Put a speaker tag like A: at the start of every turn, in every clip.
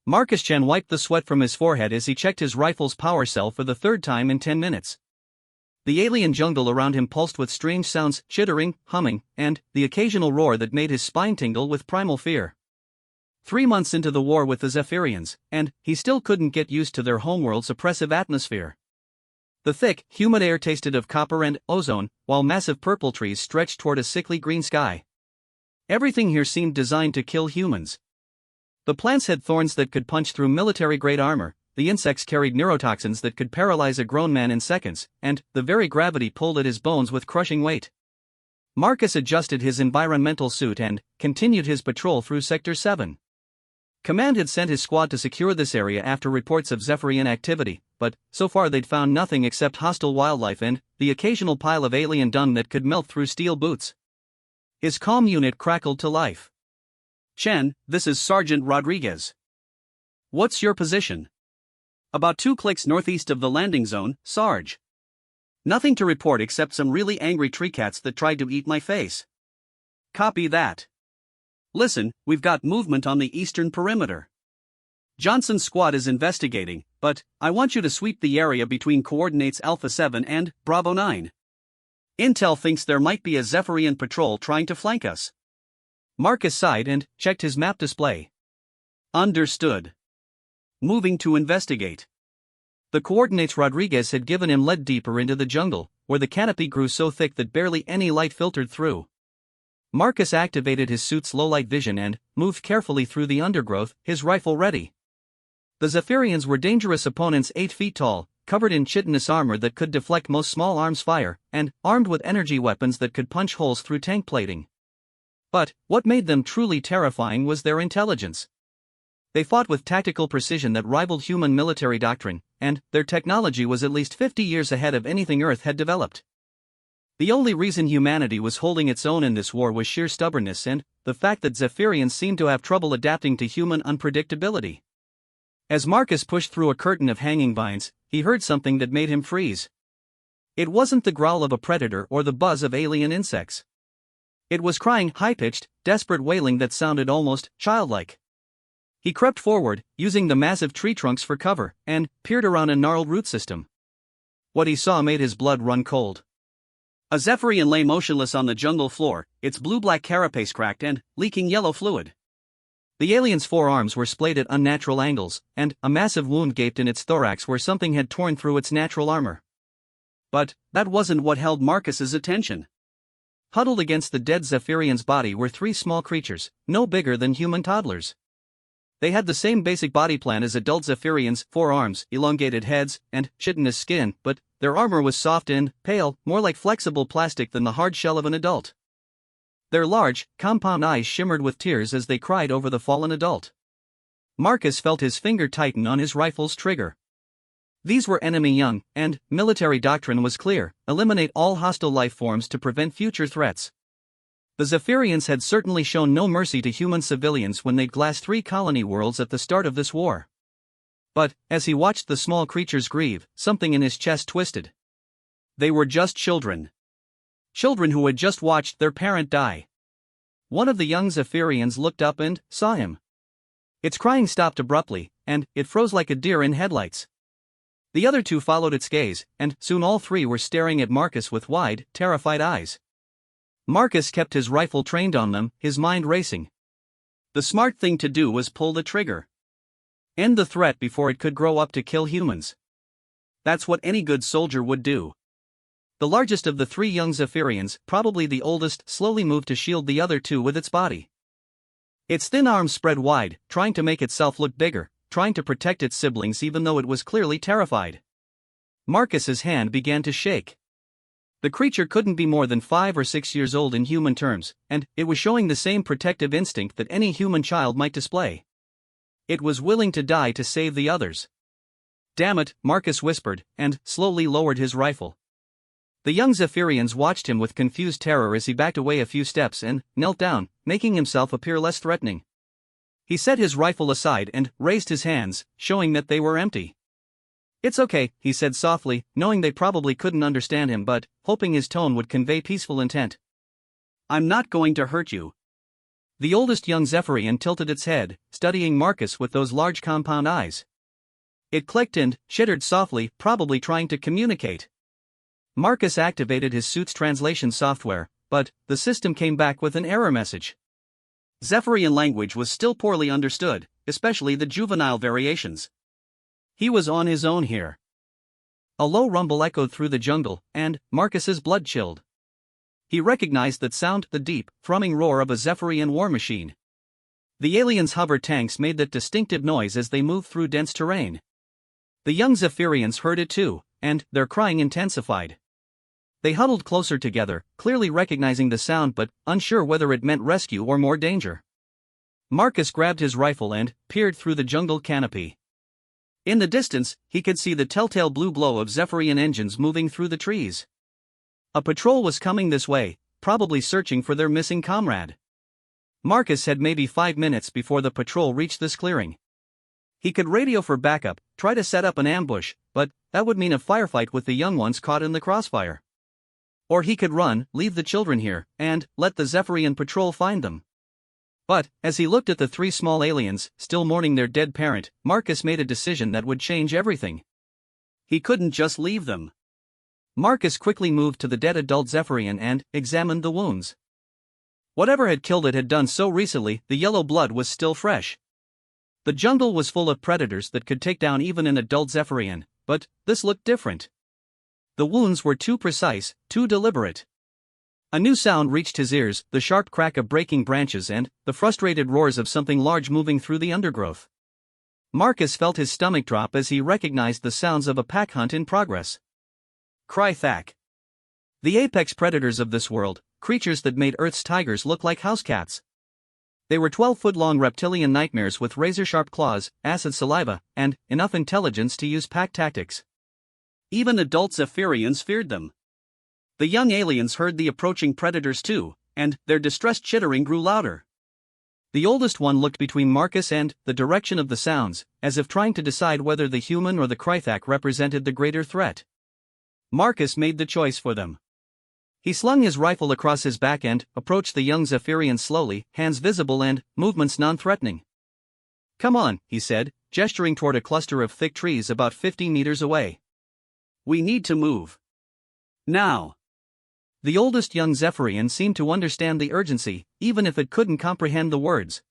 A: Marcus Chen wiped the sweat from his forehead as he checked his rifle's power cell for the third time in 10 minutes. The alien jungle around him pulsed with strange sounds, chittering, humming, and the occasional roar that made his spine tingle with primal fear. 3 months into the war with the Zephyrians, and he still couldn't get used to their homeworld's oppressive atmosphere. The thick, humid air tasted of copper and ozone, while massive purple trees stretched toward a sickly green sky. Everything here seemed designed to kill humans. The plants had thorns that could punch through military-grade armor, the insects carried neurotoxins that could paralyze a grown man in seconds, and the very gravity pulled at his bones with crushing weight. Marcus adjusted his environmental suit and continued his patrol through Sector 7. Command had sent his squad to secure this area after reports of Zephyrian activity, but so far they'd found nothing except hostile wildlife and the occasional pile of alien dung that could melt through steel boots. His comm unit crackled to life. "Chen, this is Sergeant Rodriguez. What's your position?" "About 2 clicks northeast of the landing zone, Sarge. Nothing to report except some really angry tree cats that tried to eat my face." "Copy that. Listen, we've got movement on the eastern perimeter. Johnson's squad is investigating, but I want you to sweep the area between coordinates Alpha 7 and Bravo 9. Intel thinks there might be a Zephyrian patrol trying to flank us." Marcus sighed and checked his map display. "Understood. Moving to investigate." The coordinates Rodriguez had given him led deeper into the jungle, where the canopy grew so thick that barely any light filtered through. Marcus activated his suit's low-light vision and moved carefully through the undergrowth, his rifle ready. The Zephyrians were dangerous opponents 8 feet tall, covered in chitinous armor that could deflect most small arms fire, and armed with energy weapons that could punch holes through tank plating. But what made them truly terrifying was their intelligence. They fought with tactical precision that rivaled human military doctrine, and their technology was at least 50 years ahead of anything Earth had developed. The only reason humanity was holding its own in this war was sheer stubbornness and the fact that Zephyrians seemed to have trouble adapting to human unpredictability. As Marcus pushed through a curtain of hanging vines, he heard something that made him freeze. It wasn't the growl of a predator or the buzz of alien insects. It was crying, high-pitched, desperate wailing that sounded almost childlike. He crept forward, using the massive tree trunks for cover, and peered around a gnarled root system. What he saw made his blood run cold. A Zephyrian lay motionless on the jungle floor, its blue-black carapace cracked and leaking yellow fluid. The alien's 4 arms were splayed at unnatural angles, and a massive wound gaped in its thorax where something had torn through its natural armor. But that wasn't what held Marcus's attention. Huddled against the dead Zephyrian's body were 3 small creatures, no bigger than human toddlers. They had the same basic body plan as adult Zephyrians: 4 arms, elongated heads, and chitinous skin, but their armor was soft and pale, more like flexible plastic than the hard shell of an adult. Their large, compound eyes shimmered with tears as they cried over the fallen adult. Marcus felt his finger tighten on his rifle's trigger. These were enemy young, and military doctrine was clear: eliminate all hostile life forms to prevent future threats. The Zephyrians had certainly shown no mercy to human civilians when they'd glassed 3 colony worlds at the start of this war. But, as he watched the small creatures grieve, something in his chest twisted. They were just children. Children who had just watched their parent die. One of the young Zephyrians looked up and saw him. Its crying stopped abruptly, and it froze like a deer in headlights. The other 2 followed its gaze, and soon all 3 were staring at Marcus with wide, terrified eyes. Marcus kept his rifle trained on them, his mind racing. The smart thing to do was pull the trigger. End the threat before it could grow up to kill humans. That's what any good soldier would do. The largest of the 3 young Zephyrians, probably the oldest, slowly moved to shield the other 2 with its body. Its thin arms spread wide, trying to make itself look bigger, trying to protect its siblings even though it was clearly terrified. Marcus's hand began to shake. The creature couldn't be more than 5 or 6 years old in human terms, and it was showing the same protective instinct that any human child might display. It was willing to die to save the others. "Damn it," Marcus whispered, and slowly lowered his rifle. The young Zephyrians watched him with confused terror as he backed away a few steps and knelt down, making himself appear less threatening. He set his rifle aside and raised his hands, showing that they were empty. "It's okay," he said softly, knowing they probably couldn't understand him but hoping his tone would convey peaceful intent. "I'm not going to hurt you. The oldest young Zephyrian tilted its head, studying Marcus with those large compound eyes. It clicked and chittered softly, probably trying to communicate. Marcus activated his suit's translation software, but the system came back with an error message. Zephyrian language was still poorly understood, especially the juvenile variations. He was on his own here. A low rumble echoed through the jungle, and Marcus's blood chilled. He recognized that sound, the deep, thrumming roar of a Zephyrian war machine. The aliens' hover tanks made that distinctive noise as they moved through dense terrain. The young Zephyrians heard it too, and their crying intensified. They huddled closer together, clearly recognizing the sound but unsure whether it meant rescue or more danger. Marcus grabbed his rifle and peered through the jungle canopy. In the distance, he could see the telltale blue glow of Zephyrian engines moving through the trees. A patrol was coming this way, probably searching for their missing comrade. Marcus had maybe 5 minutes before the patrol reached this clearing. He could radio for backup, try to set up an ambush, but that would mean a firefight with the young ones caught in the crossfire. Or he could run, leave the children here, and let the Zephyrian patrol find them. But, as he looked at the 3 small aliens, still mourning their dead parent, Marcus made a decision that would change everything. He couldn't just leave them. Marcus quickly moved to the dead adult Zephyrian and examined the wounds. Whatever had killed it had done so recently, the yellow blood was still fresh. The jungle was full of predators that could take down even an adult Zephyrian, but this looked different. The wounds were too precise, too deliberate. A new sound reached his ears, the sharp crack of breaking branches and the frustrated roars of something large moving through the undergrowth. Marcus felt his stomach drop as he recognized the sounds of a pack hunt in progress. Krythak. The apex predators of this world, creatures that made Earth's tigers look like house cats. They were 12-foot-long reptilian nightmares with razor-sharp claws, acid saliva, and enough intelligence to use pack tactics. Even adult Zephyrians feared them. The young aliens heard the approaching predators too, and their distressed chittering grew louder. The oldest one looked between Marcus and the direction of the sounds, as if trying to decide whether the human or the Krythak represented the greater threat. Marcus made the choice for them. He slung his rifle across his back and approached the young Zephyrian slowly, hands visible and movements non-threatening. "Come on," he said, gesturing toward a cluster of thick trees about 50 meters away. "We need to move. Now." The oldest young Zephyrian seemed to understand the urgency, even if it couldn't comprehend the words.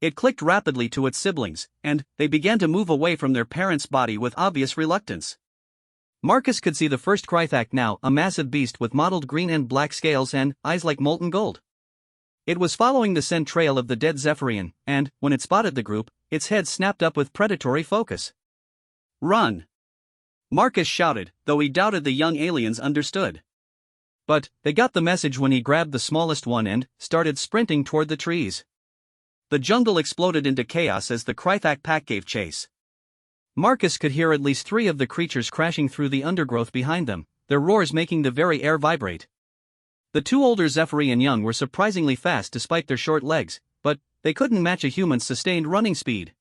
A: It clicked rapidly to its siblings, and they began to move away from their parent's body with obvious reluctance. Marcus could see the first Krythak now, a massive beast with mottled green and black scales and eyes like molten gold. It was following the scent trail of the dead Zephyrian, and, when it spotted the group, its head snapped up with predatory focus. "Run!" Marcus shouted, though he doubted the young aliens understood. But they got the message when he grabbed the smallest one and started sprinting toward the trees. The jungle exploded into chaos as the Krythak pack gave chase. Marcus could hear at least 3 of the creatures crashing through the undergrowth behind them, their roars making the very air vibrate. The 2 older Zephyrian young were surprisingly fast despite their short legs, but they couldn't match a human's sustained running speed.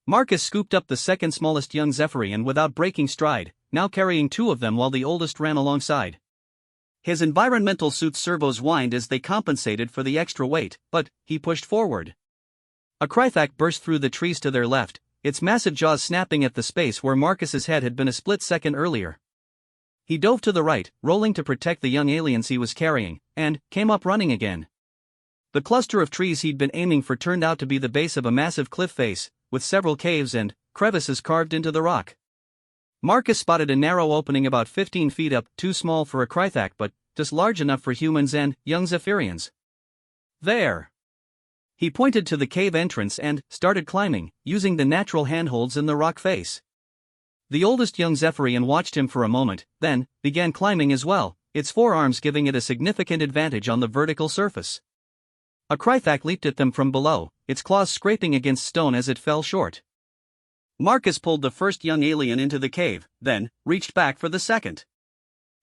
A: Marcus scooped up the second smallest young Zephyrian without breaking stride, now carrying 2 of them while the oldest ran alongside. His environmental suit's servos whined as they compensated for the extra weight, but he pushed forward. A Krythak burst through the trees to their left, its massive jaws snapping at the space where Marcus's head had been a split second earlier. He dove to the right, rolling to protect the young aliens he was carrying, and came up running again. The cluster of trees he'd been aiming for turned out to be the base of a massive cliff face, with several caves and crevices carved into the rock. Marcus spotted a narrow opening about 15 feet up, too small for a Krythak but just large enough for humans and young Zephyrians. "There!" He pointed to the cave entrance and started climbing, using the natural handholds in the rock face. The oldest young Zephyrian watched him for a moment, then began climbing as well, its forearms giving it a significant advantage on the vertical surface. A Krythak leaped at them from below, its claws scraping against stone as it fell short. Marcus pulled the first young alien into the cave, then reached back for the second.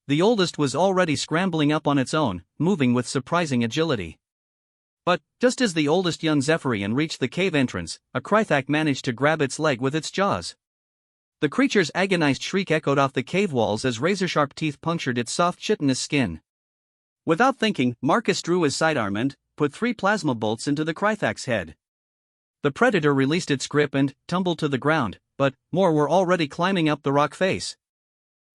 A: The oldest was already scrambling up on its own, moving with surprising agility. But, just as the oldest young Zephyrian reached the cave entrance, a Krythak managed to grab its leg with its jaws. The creature's agonized shriek echoed off the cave walls as razor-sharp teeth punctured its soft chitinous skin. Without thinking, Marcus drew his sidearm and put 3 plasma bolts into the Krythak's head. The predator released its grip and tumbled to the ground, but more were already climbing up the rock face.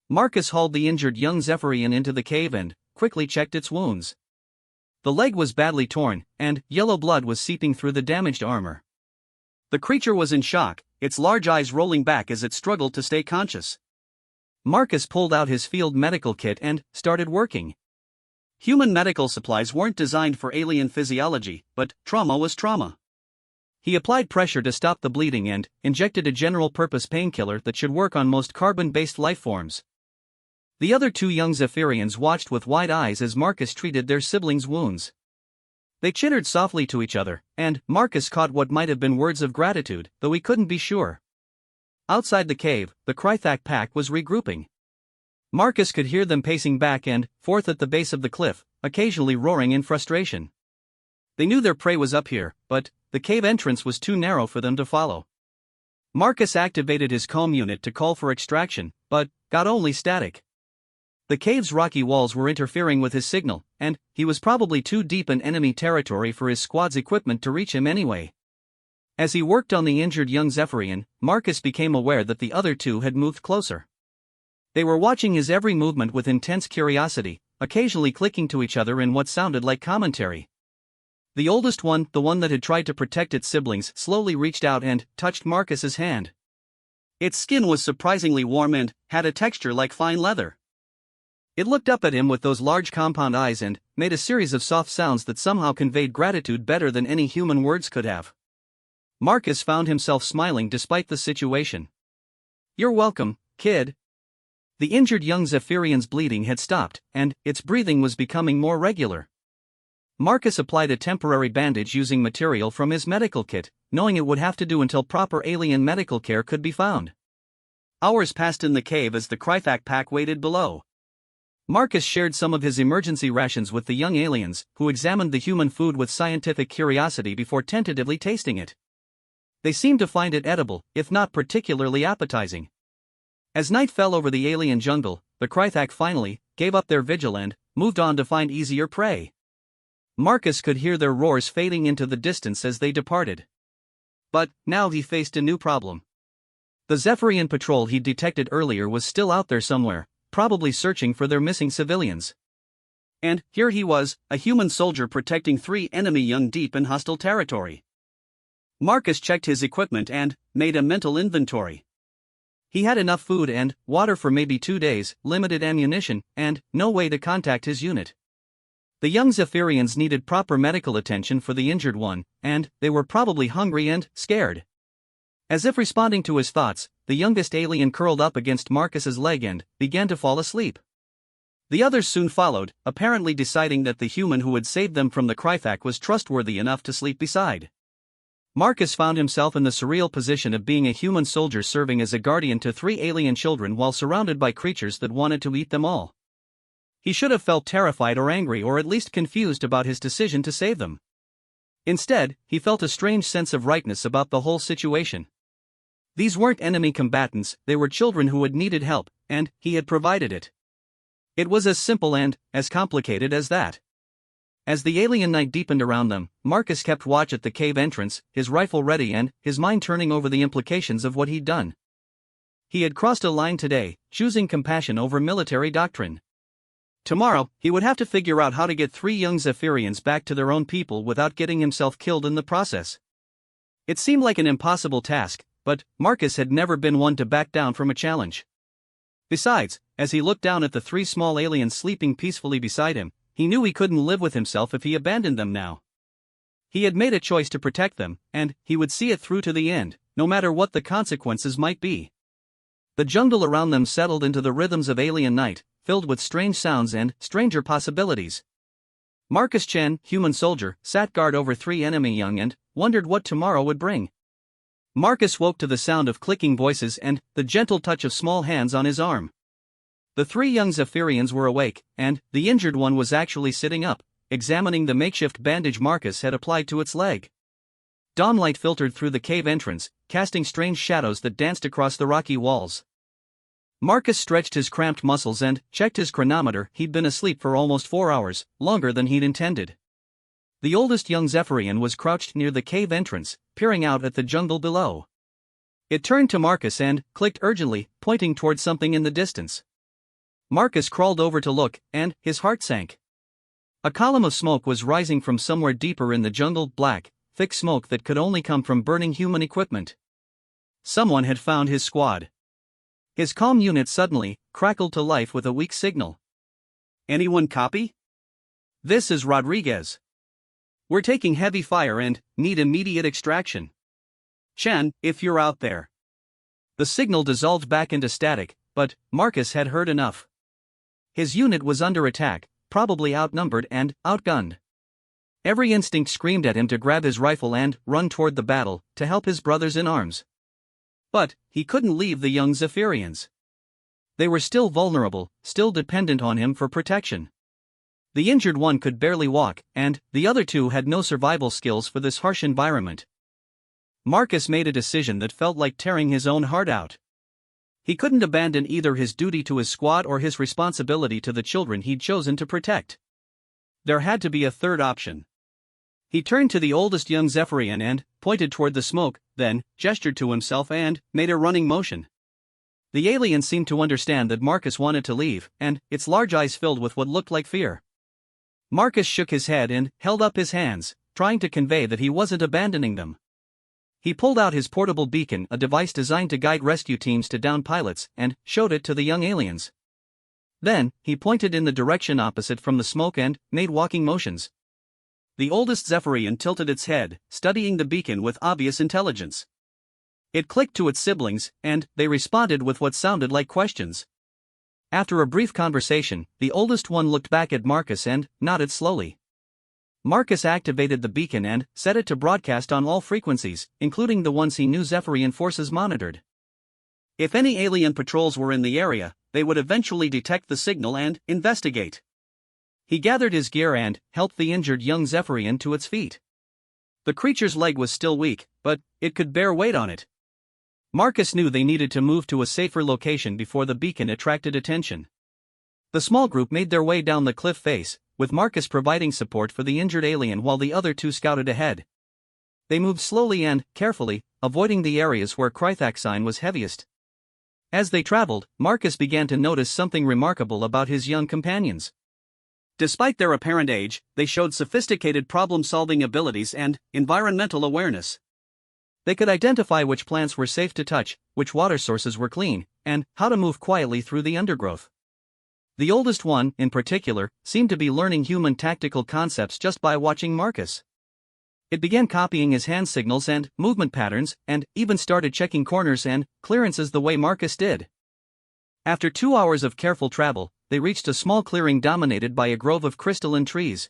A: Marcus hauled the injured young Zephyrian into the cave and quickly checked its wounds. The leg was badly torn, and yellow blood was seeping through the damaged armor. The creature was in shock, its large eyes rolling back as it struggled to stay conscious. Marcus pulled out his field medical kit and started working. Human medical supplies weren't designed for alien physiology, but trauma was trauma. He applied pressure to stop the bleeding and injected a general-purpose painkiller that should work on most carbon-based lifeforms. The other 2 young Zephyrians watched with wide eyes as Marcus treated their siblings' wounds. They chittered softly to each other, and Marcus caught what might have been words of gratitude, though he couldn't be sure. Outside the cave, the Krythak pack was regrouping. Marcus could hear them pacing back and forth at the base of the cliff, occasionally roaring in frustration. They knew their prey was up here, but the cave entrance was too narrow for them to follow. Marcus activated his comb unit to call for extraction, but got only static. The cave's rocky walls were interfering with his signal, and he was probably too deep in enemy territory for his squad's equipment to reach him anyway. As he worked on the injured young Zephyrian, Marcus became aware that the other 2 had moved closer. They were watching his every movement with intense curiosity, occasionally clicking to each other in what sounded like commentary. The oldest one, the one that had tried to protect its siblings, slowly reached out and touched Marcus's hand. Its skin was surprisingly warm and had a texture like fine leather. It looked up at him with those large compound eyes and made a series of soft sounds that somehow conveyed gratitude better than any human words could have. Marcus found himself smiling despite the situation. "You're welcome, kid." The injured young Zephyrian's bleeding had stopped, and its breathing was becoming more regular. Marcus applied a temporary bandage using material from his medical kit, knowing it would have to do until proper alien medical care could be found. Hours passed in the cave as the Krythak pack waited below. Marcus shared some of his emergency rations with the young aliens, who examined the human food with scientific curiosity before tentatively tasting it. They seemed to find it edible, if not particularly appetizing. As night fell over the alien jungle, the Krythak finally gave up their vigil and moved on to find easier prey. Marcus could hear their roars fading into the distance as they departed. But now he faced a new problem. The Zephyrian patrol he'd detected earlier was still out there somewhere, probably searching for their missing civilians. And here he was, a human soldier protecting 3 enemy young deep in hostile territory. Marcus checked his equipment and made a mental inventory. He had enough food and water for maybe 2 days, limited ammunition, and no way to contact his unit. The young Zephyrians needed proper medical attention for the injured one, and they were probably hungry and scared. As if responding to his thoughts, the youngest alien curled up against Marcus's leg and began to fall asleep. The others soon followed, apparently deciding that the human who had saved them from the Krythak was trustworthy enough to sleep beside. Marcus found himself in the surreal position of being a human soldier serving as a guardian to 3 alien children while surrounded by creatures that wanted to eat them all. He should have felt terrified or angry or at least confused about his decision to save them. Instead, he felt a strange sense of rightness about the whole situation. These weren't enemy combatants, they were children who had needed help, and he had provided it. It was as simple and as complicated as that. As the alien night deepened around them, Marcus kept watch at the cave entrance, his rifle ready and his mind turning over the implications of what he'd done. He had crossed a line today, choosing compassion over military doctrine. Tomorrow, he would have to figure out how to get 3 young Zephyrians back to their own people without getting himself killed in the process. It seemed like an impossible task, but Marcus had never been one to back down from a challenge. Besides, as he looked down at the 3 small aliens sleeping peacefully beside him, he knew he couldn't live with himself if he abandoned them now. He had made a choice to protect them, and he would see it through to the end, no matter what the consequences might be. The jungle around them settled into the rhythms of alien night, filled with strange sounds and stranger possibilities. Marcus Chen, human soldier, sat guard over 3 enemy young and wondered what tomorrow would bring. Marcus woke to the sound of clicking voices and the gentle touch of small hands on his arm. The 3 young Zephyrians were awake, and the injured one was actually sitting up, examining the makeshift bandage Marcus had applied to its leg. Dawnlight filtered through the cave entrance, casting strange shadows that danced across the rocky walls. Marcus stretched his cramped muscles and checked his chronometer. He'd been asleep for almost 4 hours, longer than he'd intended. The oldest young Zephyrian was crouched near the cave entrance, peering out at the jungle below. It turned to Marcus and clicked urgently, pointing toward something in the distance. Marcus crawled over to look, and his heart sank. A column of smoke was rising from somewhere deeper in the jungle, black, thick smoke that could only come from burning human equipment. Someone had found his squad. His comm unit suddenly crackled to life with a weak signal. "Anyone copy? This is Rodriguez. We're taking heavy fire and need immediate extraction. Chen, if you're out there." The signal dissolved back into static, but Marcus had heard enough. His unit was under attack, probably outnumbered and outgunned. Every instinct screamed at him to grab his rifle and run toward the battle to help his brothers in arms. But he couldn't leave the young Zephyrians. They were still vulnerable, still dependent on him for protection. The injured one could barely walk, and the other two had no survival skills for this harsh environment. Marcus made a decision that felt like tearing his own heart out. He couldn't abandon either his duty to his squad or his responsibility to the children he'd chosen to protect. There had to be a third option. He turned to the oldest young Zephyrian and pointed toward the smoke, then gestured to himself and made a running motion. The alien seemed to understand that Marcus wanted to leave, and its large eyes filled with what looked like fear. Marcus shook his head and held up his hands, trying to convey that he wasn't abandoning them. He pulled out his portable beacon, a device designed to guide rescue teams to downed pilots, and showed it to the young aliens. Then, he pointed in the direction opposite from the smoke and made walking motions. The oldest Zephyrian tilted its head, studying the beacon with obvious intelligence. It clicked to its siblings, and they responded with what sounded like questions. After a brief conversation, the oldest one looked back at Marcus and nodded slowly. Marcus activated the beacon and set it to broadcast on all frequencies, including the ones he knew Zephyrian forces monitored. If any alien patrols were in the area, they would eventually detect the signal and investigate. He gathered his gear and helped the injured young Zephyrian to its feet. The creature's leg was still weak, but it could bear weight on it. Marcus knew they needed to move to a safer location before the beacon attracted attention. The small group made their way down the cliff face, with Marcus providing support for the injured alien while the other two scouted ahead. They moved slowly and carefully, avoiding the areas where Krythaxine was heaviest. As they traveled, Marcus began to notice something remarkable about his young companions. Despite their apparent age, they showed sophisticated problem-solving abilities and environmental awareness. They could identify which plants were safe to touch, which water sources were clean, and how to move quietly through the undergrowth. The oldest one, in particular, seemed to be learning human tactical concepts just by watching Marcus. It began copying his hand signals and movement patterns, and even started checking corners and clearances the way Marcus did. After 2 hours of careful travel, they reached a small clearing dominated by a grove of crystalline trees.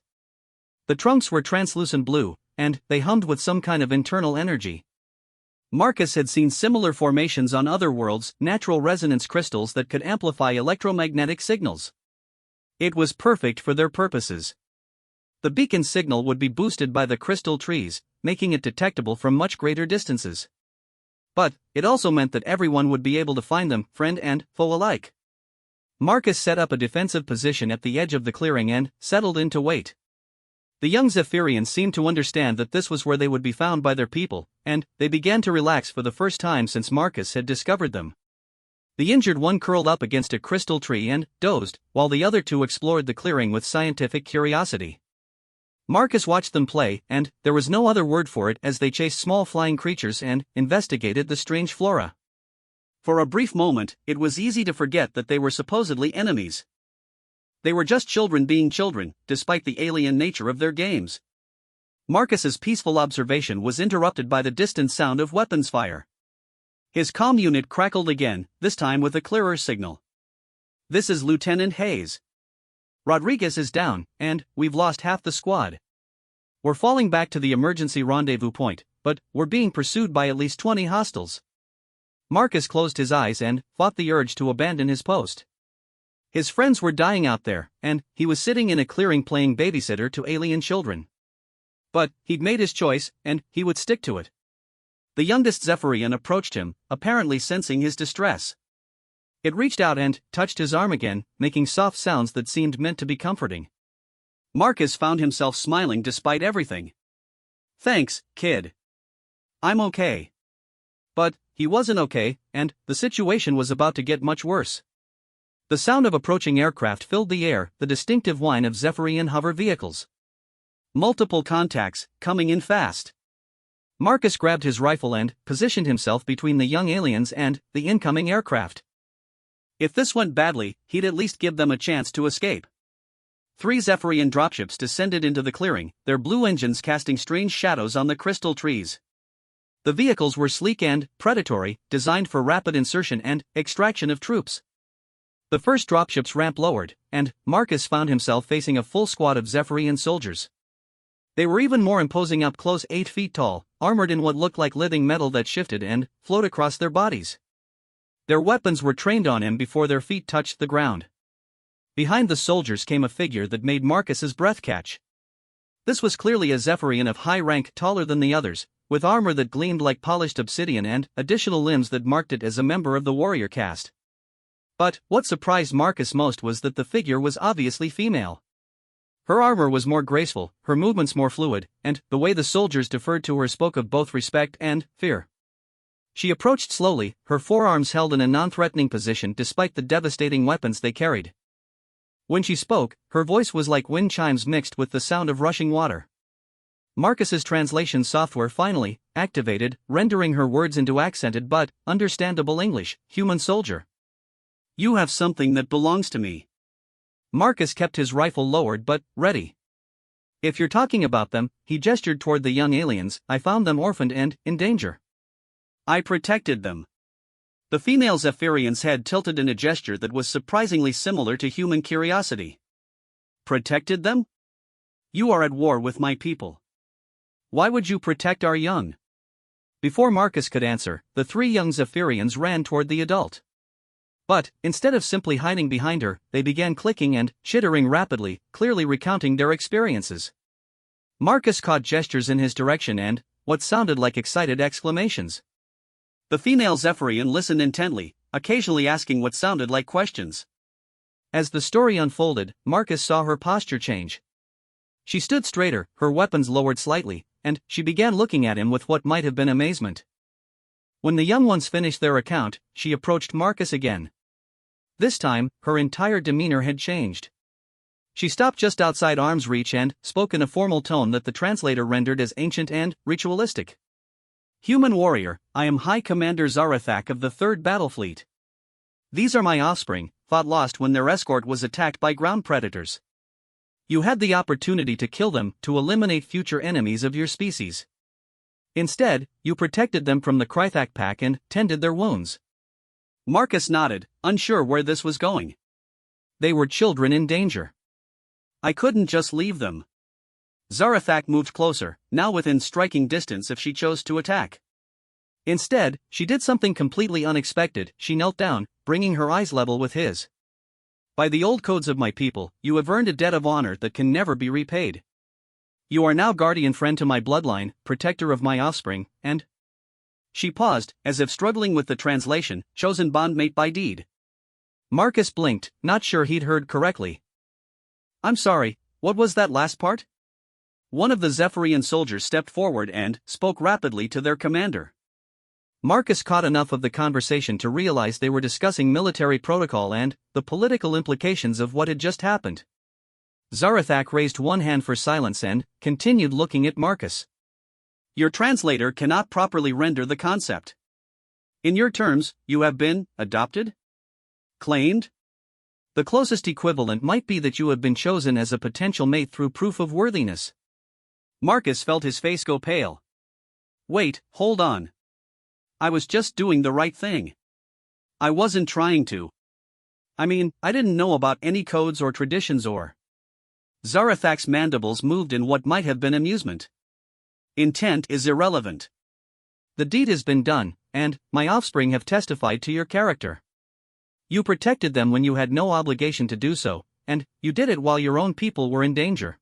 A: The trunks were translucent blue, and they hummed with some kind of internal energy. Marcus had seen similar formations on other worlds, natural resonance crystals that could amplify electromagnetic signals. It was perfect for their purposes. The beacon signal would be boosted by the crystal trees, making it detectable from much greater distances. But it also meant that everyone would be able to find them, friend and foe alike. Marcus set up a defensive position at the edge of the clearing and settled in to wait. The young Zephyrians seemed to understand that this was where they would be found by their people, and they began to relax for the first time since Marcus had discovered them. The injured one curled up against a crystal tree and dozed, while the other two explored the clearing with scientific curiosity. Marcus watched them play, and there was no other word for it as they chased small flying creatures and investigated the strange flora. For a brief moment, it was easy to forget that they were supposedly enemies. They were just children being children, despite the alien nature of their games. Marcus's peaceful observation was interrupted by the distant sound of weapons fire. His comm unit crackled again, this time with a clearer signal. "This is Lieutenant Hayes. Rodriguez is down, and we've lost half the squad. We're falling back to the emergency rendezvous point, but we're being pursued by at least 20 hostiles." Marcus closed his eyes and fought the urge to abandon his post. His friends were dying out there, and he was sitting in a clearing playing babysitter to alien children. But he'd made his choice, and he would stick to it. The youngest Zephyrian approached him, apparently sensing his distress. It reached out and touched his arm again, making soft sounds that seemed meant to be comforting. Marcus found himself smiling despite everything. "Thanks, kid. I'm okay." But he wasn't okay, and the situation was about to get much worse. The sound of approaching aircraft filled the air, the distinctive whine of Zephyrian hover vehicles. Multiple contacts, coming in fast. Marcus grabbed his rifle and positioned himself between the young aliens and the incoming aircraft. If this went badly, he'd at least give them a chance to escape. 3 Zephyrian dropships descended into the clearing, their blue engines casting strange shadows on the crystal trees. The vehicles were sleek and predatory, designed for rapid insertion and extraction of troops. The first dropship's ramp lowered, and Marcus found himself facing a full squad of Zephyrian soldiers. They were even more imposing up close, 8 feet tall, armored in what looked like living metal that shifted and flowed across their bodies. Their weapons were trained on him before their feet touched the ground. Behind the soldiers came a figure that made Marcus's breath catch. This was clearly a Zephyrian of high rank, taller than the others, with armor that gleamed like polished obsidian and additional limbs that marked it as a member of the warrior caste. But what surprised Marcus most was that the figure was obviously female. Her armor was more graceful, her movements more fluid, and the way the soldiers deferred to her spoke of both respect and fear. She approached slowly, her forearms held in a non-threatening position despite the devastating weapons they carried. When she spoke, her voice was like wind chimes mixed with the sound of rushing water. Marcus's translation software finally activated, rendering her words into accented but understandable English. "Human soldier. You have something that belongs to me." Marcus kept his rifle lowered but ready. "If you're talking about them," he gestured toward the young aliens, "I found them orphaned and in danger. I protected them." The female Zephyrian's head tilted in a gesture that was surprisingly similar to human curiosity. "Protected them? You are at war with my people. Why would you protect our young?" Before Marcus could answer, the 3 young Zephyrians ran toward the adult. But, instead of simply hiding behind her, they began clicking and chittering rapidly, clearly recounting their experiences. Marcus caught gestures in his direction and what sounded like excited exclamations. The female Zephyrian listened intently, occasionally asking what sounded like questions. As the story unfolded, Marcus saw her posture change. She stood straighter, her weapons lowered slightly, and she began looking at him with what might have been amazement. When the young ones finished their account, she approached Marcus again. This time, her entire demeanor had changed. She stopped just outside arm's reach and spoke in a formal tone that the translator rendered as ancient and ritualistic. "Human warrior, I am High Commander Zarathak of the 3rd Battle Fleet. These are my offspring, fought lost when their escort was attacked by ground predators. You had the opportunity to kill them to eliminate future enemies of your species. Instead, you protected them from the Krythak pack and tended their wounds." Marcus nodded, unsure where this was going. They were children in danger. "I couldn't just leave them." Zarathak moved closer, now within striking distance if she chose to attack. Instead, she did something completely unexpected. She knelt down, bringing her eyes level with his. "By the old codes of my people, you have earned a debt of honor that can never be repaid. You are now guardian friend to my bloodline, protector of my offspring, and..." She paused, as if struggling with the translation, "chosen bondmate by deed." Marcus blinked, not sure he'd heard correctly. "I'm sorry, what was that last part?" One of the Zephyrian soldiers stepped forward and spoke rapidly to their commander. Marcus caught enough of the conversation to realize they were discussing military protocol and the political implications of what had just happened. Zarathak raised one hand for silence and continued looking at Marcus. "Your translator cannot properly render the concept. In your terms, you have been adopted? Claimed? The closest equivalent might be that you have been chosen as a potential mate through proof of worthiness." Marcus felt his face go pale. "Wait, hold on. I was just doing the right thing. I wasn't trying to. I mean, I didn't know about any codes or traditions or..." Zarathak's mandibles moved in what might have been amusement. "Intent is irrelevant. The deed has been done, and my offspring have testified to your character. You protected them when you had no obligation to do so, and you did it while your own people were in danger."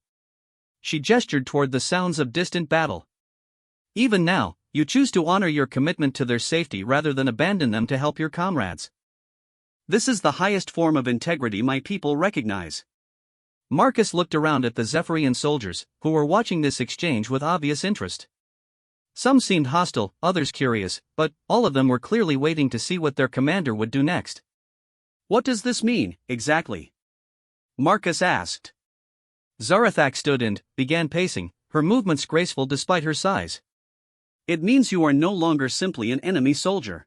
A: She gestured toward the sounds of distant battle. "Even now, you choose to honor your commitment to their safety rather than abandon them to help your comrades. This is the highest form of integrity my people recognize. Marcus looked around at the Zephyrian soldiers, who were watching this exchange with obvious interest. Some seemed hostile, others curious, but all of them were clearly waiting to see what their commander would do next.
B: "What does this mean, exactly?" Marcus asked.
A: Zarathak stood and began pacing, her movements graceful despite her size.
B: "It means you are no longer simply an enemy soldier.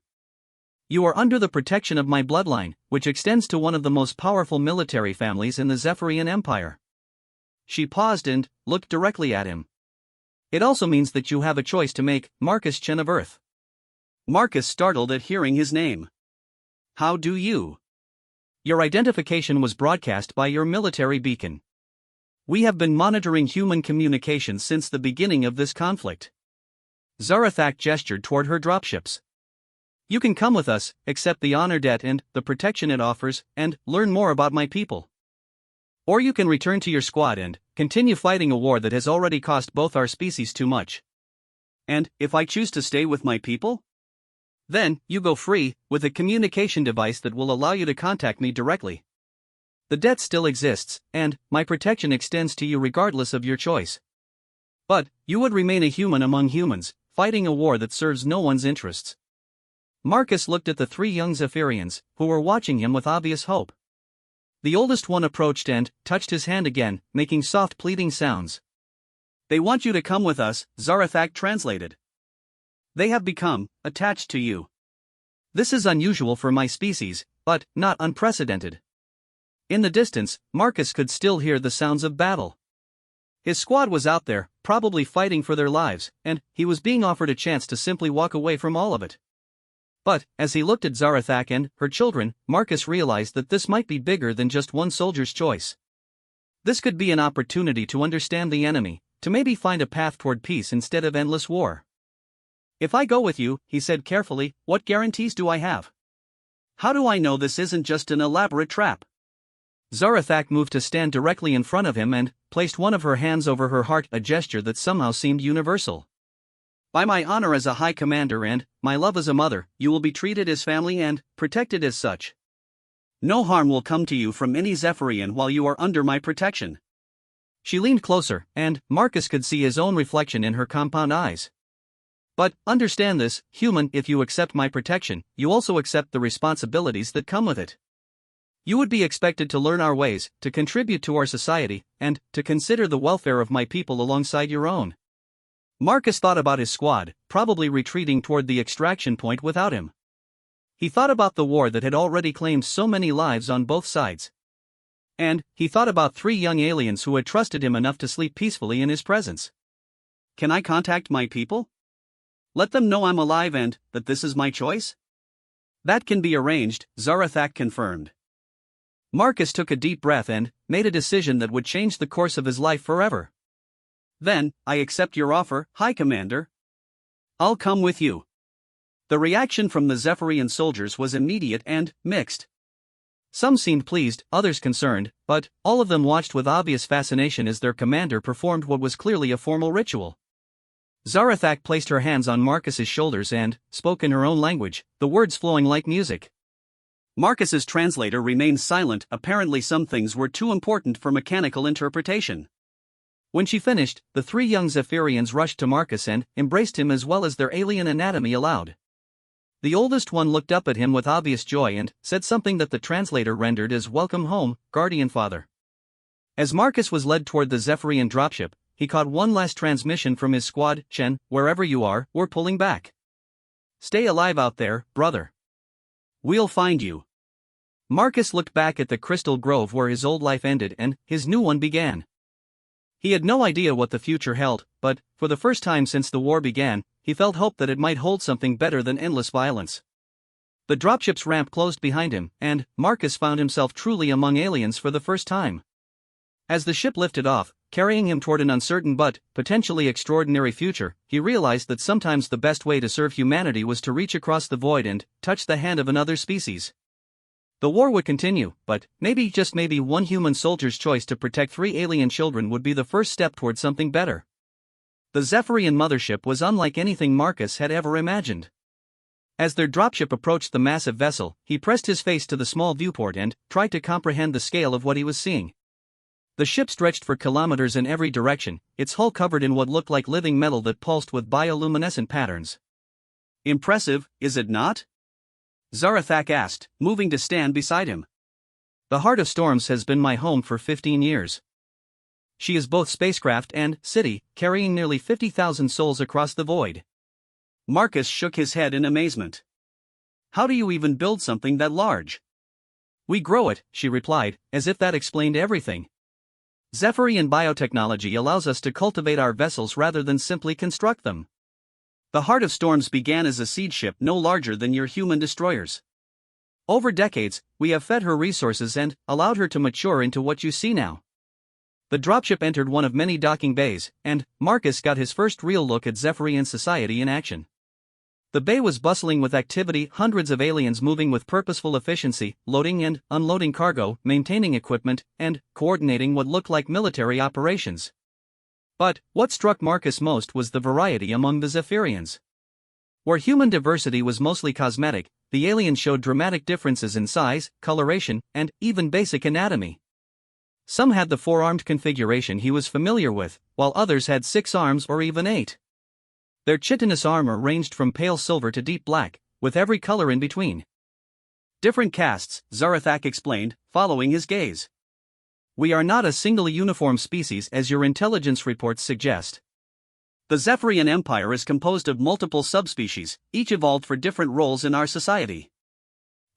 A: You are under the protection of my bloodline, which extends to one of the most powerful military families in the Zephyrian Empire." She paused and looked directly at him. "It also means that you have a choice to make, Marcus Chen of Earth."
B: Marcus startled at hearing his name. "How do you?"
A: "Your identification was broadcast by your military beacon. We have been monitoring human communications since the beginning of this conflict." Zarathak gestured toward her dropships. "You can come with us, accept the honor debt and the protection it offers, and learn more about my people. Or you can return to your squad and continue fighting a war that has already cost both our species too much."
B: "And if I choose to stay with my people?"
A: "Then, you go free, with a communication device that will allow you to contact me directly. The debt still exists, and my protection extends to you regardless of your choice. But you would remain a human among humans, fighting a war that serves no one's interests." Marcus looked at the three young Zephyrians, who were watching him with obvious hope. The oldest one approached and touched his hand again, making soft pleading sounds.
B: "They want you to come with us," Zarathak translated. "They have become attached to you."
A: "This is unusual for my species, but not unprecedented." In the distance, Marcus could still hear the sounds of battle. His squad was out there, probably fighting for their lives, and he was being offered a chance to simply walk away from all of it. But, as he looked at Zarathak and her children, Marcus realized that this might be bigger than just one soldier's choice. This could be an opportunity to understand the enemy, to maybe find a path toward peace instead of endless war. "If I go with you," he said carefully, "what guarantees do I have?
B: How do I know this isn't just an elaborate trap?"
A: Zarathak moved to stand directly in front of him and placed one of her hands over her heart, a gesture that somehow seemed universal. "By my honor as a high commander and my love as a mother, you will be treated as family and protected as such.
B: No harm will come to you from any Zephyrian while you are under my protection."
A: She leaned closer, and Marcus could see his own reflection in her compound eyes. "But understand this, human, if you accept my protection, you also accept the responsibilities that come with it. You would be expected to learn our ways, to contribute to our society, and to consider the welfare of my people alongside your own." Marcus thought about his squad, probably retreating toward the extraction point without him. He thought about the war that had already claimed so many lives on both sides. And he thought about three young aliens who had trusted him enough to sleep peacefully in his presence.
B: "Can I contact my people? Let them know I'm alive and that this is my choice?"
A: "That can be arranged," Zarathak confirmed. Marcus took a deep breath and made a decision that would change the course of his life forever.
B: "Then, I accept your offer, High Commander. I'll come with you." The reaction from the Zephyrian soldiers was immediate and mixed.
A: Some seemed pleased, others concerned, but all of them watched with obvious fascination as their commander performed what was clearly a formal ritual. Zarathak placed her hands on Marcus's shoulders and spoke in her own language, the words flowing like music.
B: Marcus's translator remained silent, apparently some things were too important for mechanical interpretation.
A: When she finished, the three young Zephyrians rushed to Marcus and embraced him as well as their alien anatomy allowed. The oldest one looked up at him with obvious joy and said something that the translator rendered as "Welcome home, guardian father." As Marcus was led toward the Zephyrian dropship, he caught one last transmission from his squad: "Chen, wherever you are, we're pulling back. Stay alive out there, brother.
B: We'll find you."
A: Marcus looked back at the crystal grove where his old life ended and his new one began. He had no idea what the future held, but, for the first time since the war began, he felt hope that it might hold something better than endless violence. The dropship's ramp closed behind him, and Marcus found himself truly among aliens for the first time. As the ship lifted off, carrying him toward an uncertain but potentially extraordinary future, he realized that sometimes the best way to serve humanity was to reach across the void and touch the hand of another species. The war would continue, but maybe, just maybe, one human soldier's choice to protect three alien children would be the first step toward something better. The Zephyrian mothership was unlike anything Marcus had ever imagined. As their dropship approached the massive vessel, he pressed his face to the small viewport and tried to comprehend the scale of what he was seeing. The ship stretched for kilometers in every direction, its hull covered in what looked like living metal that pulsed with bioluminescent patterns.
B: Impressive, is it not? Zarathak asked, moving to stand beside him.
A: The Heart of Storms has been my home for 15 years. She is both spacecraft and city, carrying nearly 50,000 souls across the void.
B: Marcus shook his head in amazement. How do you even build something that large?
A: We grow it, she replied, as if that explained everything. Zephyrian biotechnology allows us to cultivate our vessels rather than simply construct them.
B: The Heart of Storms began as a seed ship no larger than your human destroyers.
A: Over decades, we have fed her resources and allowed her to mature into what you see now. The dropship entered one of many docking bays, and Marcus got his first real look at Zephyrian society in action. The bay was bustling with activity, hundreds of aliens moving with purposeful efficiency, loading and unloading cargo, maintaining equipment, and coordinating what looked like military operations. But what struck Marcus most was the variety among the Zephyrians. Where human diversity was mostly cosmetic, the aliens showed dramatic differences in size, coloration, and even basic anatomy. Some had the four-armed configuration he was familiar with, while others had 6 arms or even 8. Their chitinous armor ranged from pale silver to deep black, with every color in between.
B: Different castes, Zarathak explained, following his gaze.
A: We are not a single uniform species as your intelligence reports suggest.
B: The Zephyrian Empire is composed of multiple subspecies, each evolved for different roles in our society.